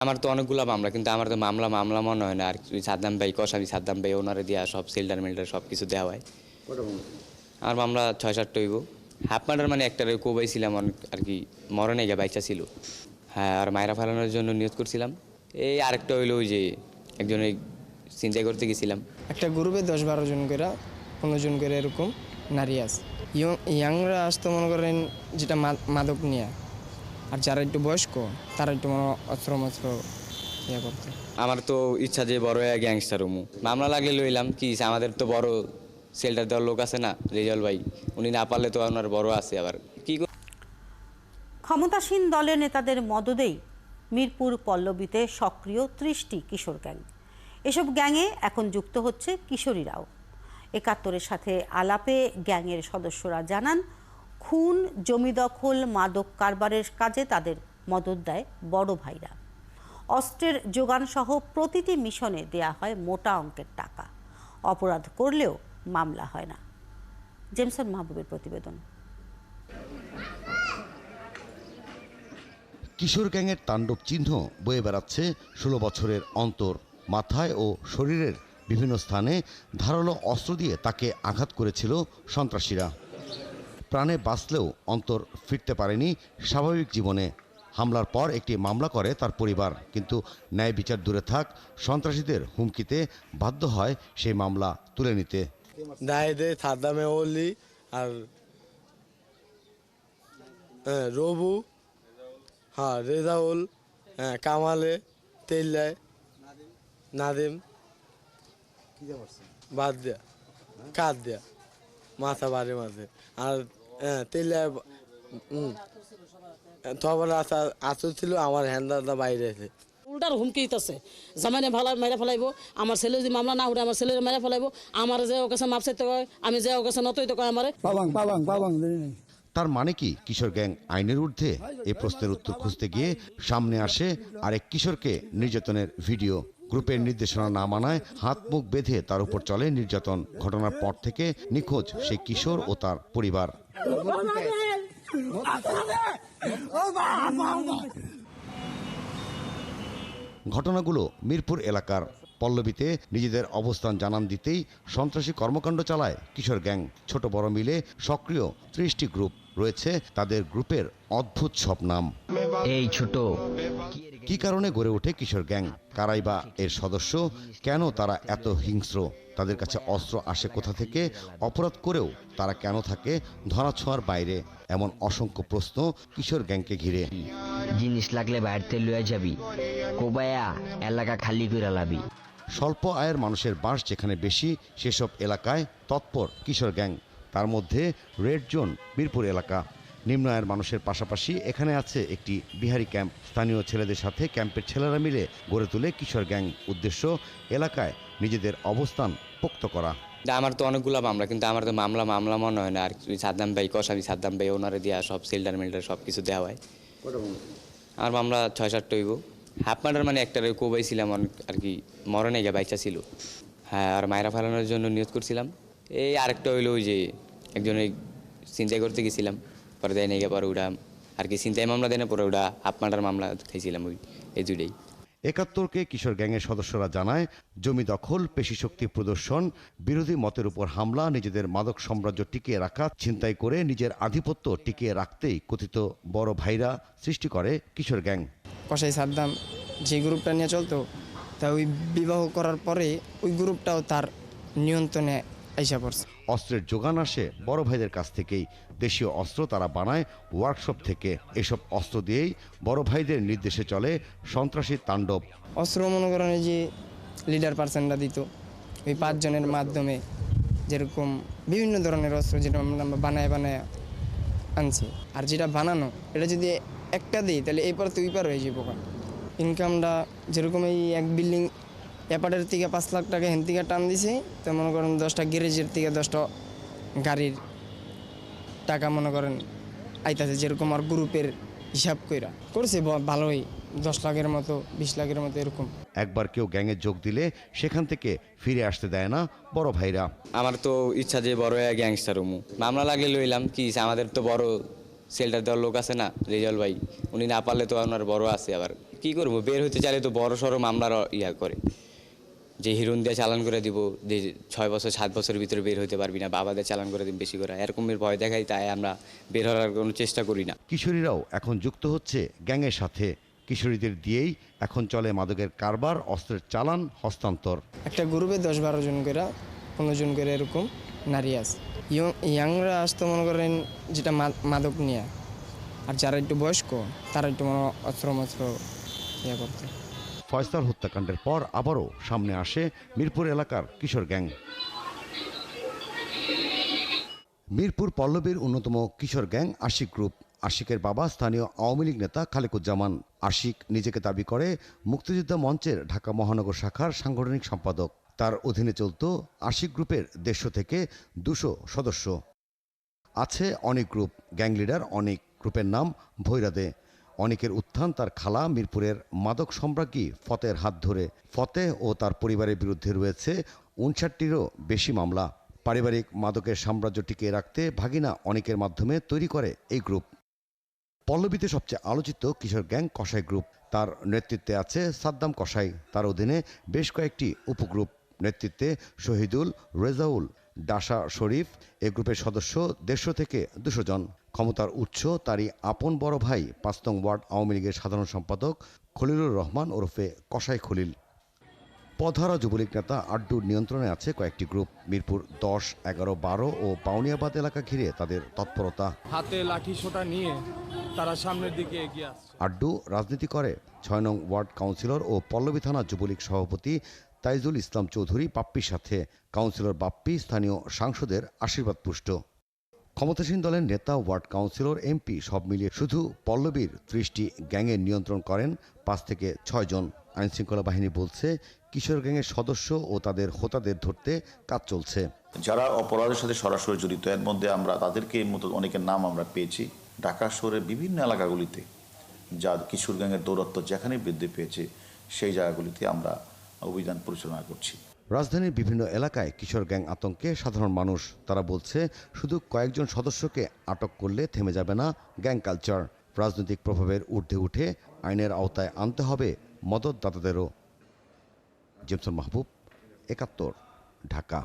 আমার তো অনেকগুলো মামলা, কিন্তু আমার তো মামলা মনে হয় না। আর সাদ্দাম ভাই, কসামি সাদ্দাম ভাই, ওনারে দেওয়া সব সেল্টার মেল্টার সব কিছু দেওয়া হয়। আমার মামলা 6-7টা হইব। হাফ মার্ডার মানে একটা কোবাই ছিলাম আর কি, মরে নাই গা, বাইচা ছিল। হ্যাঁ, আর মায়েরা ফেলানোর জন্য নিয়োগ করছিলাম। এই আরেকটা হইলো ওই যে একজন ওই চিন্তা করতে গেছিলাম। একটা গ্রুপে 10-12 জন করে 15 জন করে এরকম নারী আছে। ইয়াংরা আসতে মনে করেন যেটা মাদক নিয়ে, আর যারা একটু বয়স্ক তারা একটু অস্ত্র ইয়ে করতে। আমার তো ইচ্ছা যে বড় হয়ে গ্যাংস্টার হমু। মামলা লাগলে লইলাম কি, আমাদের তো বড় সেল্টার দেওয়ার লোক আছে না, রেজাল ভাই, উনি না পারলে তো ওনার বড় আছে। আবার কি ক্ষমতাসীন দলের নেতাদের মদদেই মিরপুর পল্লবীতে সক্রিয় 30টি কিশোর গ্যাং। এসব গ্যাংয়ে এখন যুক্ত হচ্ছে কিশোরীরাও। ৭১-এর সাথে আলাপে গ্যাংয়ের সদস্যরা জানান, খুন, জমি দখল, মাদক কারবারের কাজে তাদের মদদ দেয় বড় ভাইরা। অস্ত্রের যোগান সহ প্রতিটি মিশনে দেয়া হয় মোটা অঙ্কের টাকা। অপরাধ করলেও মামলা হয় না। জেমসন মাহবুবের প্রতিবেদন। কিশোর গ্যাংয়ের তাণ্ডব চিহ্ন বয়ে বেড়াচ্ছে 16 বছরের অন্তর। মাথায় ও শরীরের বিভিন্ন স্থানে ধারালো অস্ত্র দিয়ে তাকে আঘাত করেছিল সন্ত্রাসীরা। প্রাণে বাঁচলেও অন্তর ফিরতে পারেনি স্বাভাবিক জীবনে। হামলার পর একটি মামলা করে তার পরিবার, কিন্তু ন্যায় বিচার দূরে থাক, সন্ত্রাসীদের হুমকিতে বাধ্য হয় সেই মামলা তুলে নিতে। দায়েদে সাদ্দামে ওলি আর রবু, হ্যাঁ রেজাউল, কামালে, তেল্লায়, নাদিম, বাদ দেয়া, কাঁদ দেয়া, মাথা বাড়ি মাঝে, আর তেল্লায় তখন আসর ছিল, আমার হ্যান্ডারটা বাইরে আছে। উল্টার হুমকি দিতেছে, জামাইনে মেরে ফেলাইবো, আমার ছেলে যদি মামলা না উঠে আমার ছেলের মেরে ফেলাইবো, আমার যে ওর কাছে মাপ চাইতে হয়, আমি যে ওর কাছে নতইতে কয় আমারে। তার মানে কি কিশোর গ্যাং আইনের ঊর্ধ্বে? এই প্রশ্নের উত্তর খুঁজতে গিয়ে সামনে আসে আরেক কিশোরকে নির্যাতনের ভিডিও। গ্রুপের নির্দেশনা না মানায় হাত মুখ বেঁধে তার উপর চলে নির্যাতন। ঘটনার পর থেকে নিখোঁজ সেই কিশোর ও তার পরিবার। ঘটনাগুলো মিরপুর এলাকার পল্লবীতে নিজেদের অবস্থান জানান দিতেই সন্ত্রাসী কর্মকাণ্ড চালায় কিশোর গ্যাং। ছোট বড় মিলে সক্রিয় 30টি গ্রুপ রয়েছে। তাদের গ্রুপের অদ্ভুত সব নাম। এই ছোট কি কারণে গড়ে ওঠে কিশোর গ্যাং? কারাই বা এর সদস্য? কেন তারা এত হিংস্র? তাদের কাছে অস্ত্র আসে কোথা থেকে? অপরাধ করেও তারা কেন থাকে ধরাছোঁয়ার বাইরে? এমন অসংখ্য প্রশ্ন কিশোর গ্যাংকে ঘিরে। জিনিস লাগলে বাইরতে লইয়া যাবি, কোবায়া এলাকা খালি করে লাবি। স্বল্প আয়ের মানুষের বাস যেখানে বেশি, সেসব এলাকায় তৎপর কিশোর গ্যাং। তার মধ্যে রেড জোন মিরপুর এলাকা। নিম্ন আয়ের মানুষের পাশাপাশি এখানে আছে একটি বিহারি ক্যাম্প। স্থানীয় ছেলেদের সাথে ক্যাম্পের ছেলেরা মিলে গড়ে তোলে কিশোর গ্যাং। উদ্দেশ্য এলাকায় নিজেদের অবস্থান পোক্ত করা। আমার তো অনেকগুলো মামলা, কিন্তু আমার তো মামলা মনে হয় না। আর সাদ্দাম ভাই, কসামি সাদ্দাম ভাই, ওনারে দেওয়া সব সেল্টার মেল্টার সব কিছু দেওয়া হয়। আমার মামলা 6-7টা হইব। হাফ মার্ডার মানে একটা কোবাই ছিলাম আর কি, মরে নাই গা, বাইচা ছিল। হ্যাঁ, আর মায়েরা ফেলানোর জন্য নিয়োগ করছিলাম। এই আরেকটা হইলো ওই যে একজন ওই চিন্তাই করতে গেছিলাম, পরে দেয় নাই গা, পরে ওটা আর কি চিন্তায় মামলা দেয় না, পরে ওটা হাফ মার্ডার মামলা খাইছিলাম। এই দুইটাই। ৭১কে কিশোর গ্যাংয়ের সদস্যরা জানায়, জমি দখল, পেশিশক্তি প্রদর্শন, বিরোধী মতের উপর হামলা, নিজেদের মাদক সাম্রাজ্য টিকিয়ে রাখা, ছিনতাই করে নিজের আধিপত্য টিকিয়ে রাখতেই কথিত বড় ভাইরা সৃষ্টি করে কিশোর গ্যাং। কসাই সাদ্দাম যে গ্রুপটা নিয়ে চলতো, তা ওই বিবাহ করার পরে ওই গ্রুপটাও তার নিয়ন্ত্রণে আইসা পড়ছে। অস্ত্রের যোগান আসে বড় ভাইদের কাছ থেকেই। দেশীয় অস্ত্র তারা বানায় ওয়ার্কশপ থেকে। এসব অস্ত্র দিয়েই বড় ভাইদের নির্দেশে চলে সন্ত্রাসী তাণ্ডব। অস্ত্র মনে করেন যে লিডার পার্সনরা দিত ওই 5 জনের মাধ্যমে, যেরকম বিভিন্ন ধরনের অস্ত্র যেটা আমরা বানায় আনছি। আর যেটা বানানো এটা যদি একটা দিই তাহলে এই পার তুই পার হয়ে যাবো। ইনকামটা যেরকম এই এক বিল্ডিং অ্যাপার্টের থেকে 5 লাখ টাকা হেন থেকে টান দিছে, তো মনে করেন 10টা গ্যারেজের থেকে 10টা গাড়ির টাকা মনে করেন আইতাছে, যেরকম আর গ্রুপের হিসাব কইরা করছে ভালোই, 10 লাখের মতো 20 লাখের মতো এরকম। একবার কেউ গ্যাংয়ে যোগ দিলে সেখান থেকে ফিরে আসতে দেয় না বড় ভাইরা। আমার তো ইচ্ছা যে বড় হয়ে গ্যাংস্টার হমু। মামলা লাগলে লইলাম কি, আমাদের তো বড় সেল্টার দেওয়ার লোক আছে না রেজাল ভাই, উনি না পারলে তো ওনার বড় আছে, আবার কি করব, বের হতে চাইলে তো বড় সড়ো মামলার ইয়া করে, যে হিরোন দিয়ে চালান করে দিব, যে 6 বছর 7 বছরের ভিতরে বের হতে পারবি না, বাবাদের চালান করে দিন বেশি করে, এরকমের ভয় দেখাই, তাই আমরা বের হওয়ার কোনো চেষ্টা করি না। কিশোরীরাও এখন যুক্ত হচ্ছে গ্যাংয়ের সাথে। কিশোরীদের দিয়েই এখন চলে মাদকের কারবার, অস্ত্রের চালান, হস্তান্তর। একটা গ্রুপে 10-12 জন করে 15 জন করে এরকম নারী আছে। ইয়াংরা আসতে মনে করেন যেটা মাদক নিয়ে, আর যারা একটু বয়স্ক তারা একটু অস্ত্র ইয়ে করতে। ফয়সাল হত্যাকাণ্ডের পর আবারও সামনে আসে মিরপুর এলাকার কিশোর গ্যাং। মিরপুর পল্লবীর অন্যতম কিশোর গ্যাং আশিক গ্রুপ। আশিকের বাবা স্থানীয় আওয়ামী লীগ নেতা খালেকুজ্জামান। আশিক নিজেকে দাবি করে মুক্তিযোদ্ধা মঞ্চের ঢাকা মহানগর শাখার সাংগঠনিক সম্পাদক। তার অধীনে চলত আশিক গ্রুপের 150 থেকে 200 সদস্য। আছে অনেক গ্রুপ, গ্যাং লিডার অনেক। গ্রুপের নাম ভৈরাদে। অনেকের উত্থান তার খালা মিরপুরের মাদক সম্রাজ্ঞী ফতের হাত ধরে। ফতে ও তার পরিবারের বিরুদ্ধে রয়েছে 59টিরও বেশি মামলা। পারিবারিক মাদকের সাম্রাজ্য টিকিয়ে রাখতে ভাগিনা অনেকের মাধ্যমে তৈরি করে এই গ্রুপ। পল্লবীতে সবচেয়ে আলোচিত কিশোর গ্যাং কসাই গ্রুপ। তার নেতৃত্বে আছে সাদ্দাম কসাই। তার অধীনে বেশ কয়েকটি উপগ্রুপ। নেতৃত্বে শহীদুল, রেজাউল, ডাসা শরীফ। এ গ্রুপের সদস্য 150 থেকে 200 জন। ক্ষমতার উৎস তারই আপন বড় ভাই 5 নং ওয়ার্ড আওয়ামী লীগের সাধারণ সম্পাদক খলিলুর রহমান ওরফে কসাই খলিল। পধরা যুবলীগ নেতা আড্ডুর নিয়ন্ত্রণে আছে কয়েকটি গ্রুপ। মিরপুর 10, 11, 12 ও বাউনিয়াবাদ এলাকা ঘিরে তাদের তৎপরতা। হাতে লাঠি সোটা নিয়ে তারা সামনের দিকে এগিয়ে আসছে। আড্ডু রাজনীতি করে 6 নং ওয়ার্ড কাউন্সিলর ও পল্লবী থানা যুবলীগ সভাপতি তাইজুল ইসলাম চৌধুরী বাপ্পির সাথে। কাউন্সিলর বাপ্পি স্থানীয় সাংসদের আশীর্বাদ পুষ্ট। ক্ষমতাসীন দলের নেতা, ওয়ার্ড কাউন্সিলর, এমপি সব মিলিয়ে শুধু পল্লবীর 30টি গ্যাংয়ের নিয়ন্ত্রণ করেন 5 থেকে 6 জন। আইনশৃঙ্খলা বাহিনী বলছে কিশোর গ্যাংয়ের সদস্য ও তাদের হোতাদের ধরতে কাজ চলছে। যারা অপরাধের সাথে সরাসরি জড়িত, এর মধ্যে আমরা তাদেরকে মতো অনেকের নাম আমরা পেয়েছি। ঢাকা শহরের বিভিন্ন এলাকাগুলিতে যা কিশোর গ্যাংয়ের দৌরাত্ম্য যেখানে বৃদ্ধি পেয়েছে সেই জায়গাগুলিতে আমরা অভিযান পরিচালনা করছি। রাজধানীর বিভিন্ন এলাকায় কিশোর গ্যাং আতঙ্কে সাধারণ মানুষ। তারা বলছে শুধু কয়েকজন সদস্যকে আটক করলে থেমে যাবে না গ্যাং কালচার। রাজনৈতিক প্রভাবের ঊর্ধ্বে উঠে আইনের আওতায় আনতে হবে মদতদাতাদেরও। জেমসন মাহবুব, 71, ঢাকা।